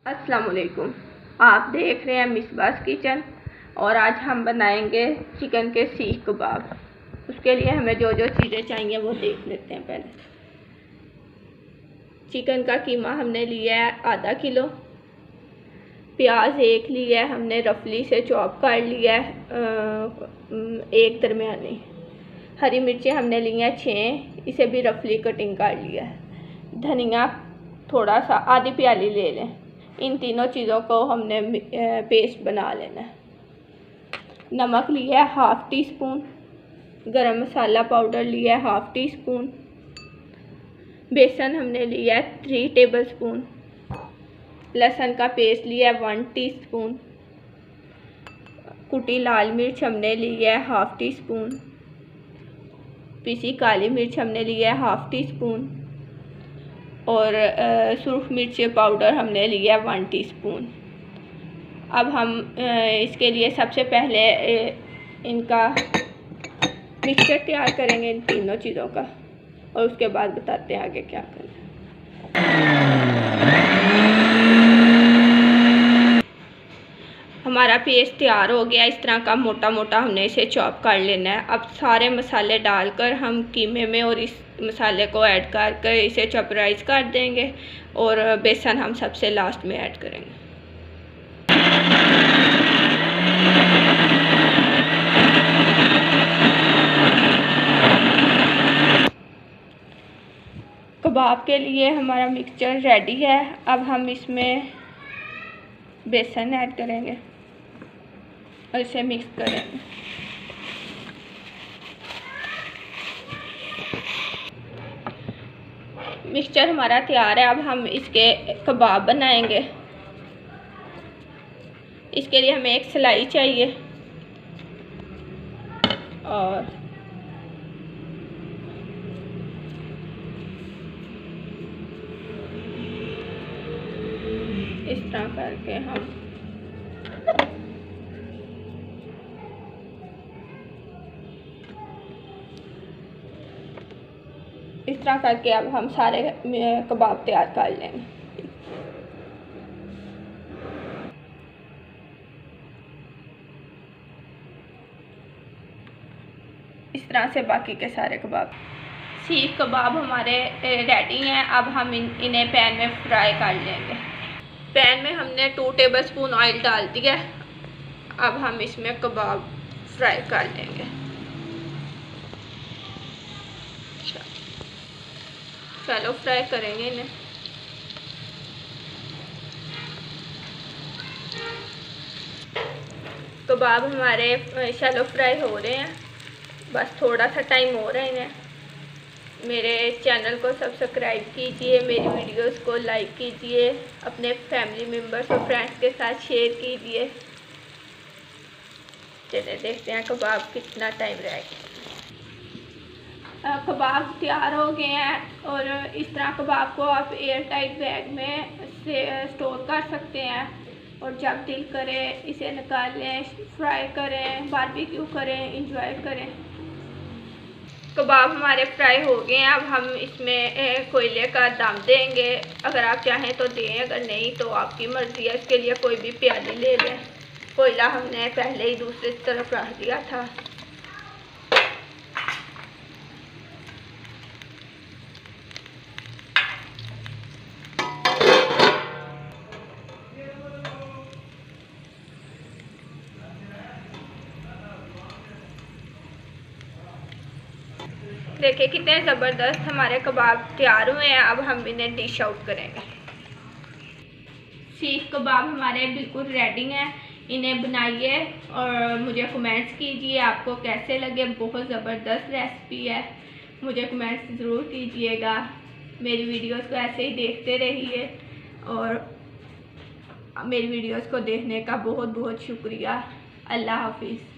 अस्सलाम वालेकुम। आप देख रहे हैं मिसबास किचन और आज हम बनाएंगे चिकन के सीख कबाब। उसके लिए हमें जो जो चीज़ें चाहिए वो देख लेते हैं। पहले चिकन का कीमा हमने लिया है आधा किलो। प्याज एक लिया है हमने, रफली से चॉप कर लिया है एक दरमियानी। हरी मिर्चें हमने ली हैं 6, इसे भी रफली कटिंग कर लिया है। धनिया थोड़ा सा आधी प्याली ले लें। इन तीनों चीज़ों को हमने पेस्ट बना लेना है। नमक लिया है हाफ़ टी स्पून। गरम मसाला पाउडर लिया है हाफ़ टी स्पून। बेसन हमने लिया है 3 टेबल स्पून। लहसुन का पेस्ट लिया है 1 टीस्पून। कुटी लाल मिर्च हमने लिया है हाफ़ टी स्पून। पिसी काली मिर्च हमने लिया है हाफ़ टी स्पून और सुर्ख मिर्च पाउडर हमने लिया 1 टीस्पून। अब हम इसके लिए सबसे पहले इनका मिक्सचर तैयार करेंगे इन तीनों चीज़ों का, और उसके बाद बताते हैं आगे क्या करना है। हमारा पेस्ट तैयार हो गया। इस तरह का मोटा मोटा हमने इसे चॉप कर लेना है। अब सारे मसाले डालकर हम कीमे में और इस मसाले को ऐड कर इसे चॉपराइज कर देंगे और बेसन हम सबसे लास्ट में ऐड करेंगे। कबाब के लिए हमारा मिक्सचर रेडी है। अब हम इसमें बेसन ऐड करेंगे और इसे मिक्स करेंगे। मिक्सचर हमारा तैयार है। अब हम इसके कबाब बनाएंगे। इसके लिए हमें एक सिलाई चाहिए और इस तरह करके हम इस तरह करके अब हम सारे कबाब तैयार कर लेंगे। इस तरह से बाकी के सारे कबाब सीख कबाब हमारे रेडी हैं। अब हम इन्हें पैन में फ्राई कर लेंगे। पैन में हमने 2 टेबल स्पून ऑयल डाल दिया। अब हम इसमें कबाब फ्राई कर लेंगे। शैलो फ्राई करेंगे इन्हें। कबाब हमारे शैलो फ्राई हो रहे हैं, बस थोड़ा सा टाइम हो रहा है इन्हें। मेरे चैनल को सब्सक्राइब कीजिए, मेरी वीडियोस को लाइक कीजिए, अपने फैमिली मेम्बर्स और फ्रेंड्स के साथ शेयर कीजिए। चलिए देखते हैं कबाब कितना टाइम रहेगा। कबाब तैयार हो गए हैं और इस तरह कबाब को आप एयर टाइट बैग में से स्टोर कर सकते हैं और जब दिल करे इसे निकाल लें, फ्राई करें, बारबेक्यू करें, इंजॉय करें। कबाब हमारे फ्राई हो गए हैं। अब हम इसमें कोयले का दम देंगे। अगर आप चाहें तो दें, अगर नहीं तो आपकी मर्ज़ी है। इसके लिए कोई भी प्याली ले लें। कोयला हमने पहले ही दूसरी तरफ रख दिया था। देखिए कितने ज़बरदस्त हमारे कबाब तैयार हुए हैं। अब हम इन्हें डिश आउट करेंगे। सीख कबाब हमारे बिल्कुल रेडी हैं। इन्हें बनाइए और मुझे कमेंट्स कीजिए आपको कैसे लगे। बहुत ज़बरदस्त रेसिपी है। मुझे कमेंट्स ज़रूर कीजिएगा। मेरी वीडियोस को ऐसे ही देखते रहिए और मेरी वीडियोस को देखने का बहुत बहुत शुक्रिया। अल्लाह हाफिज़।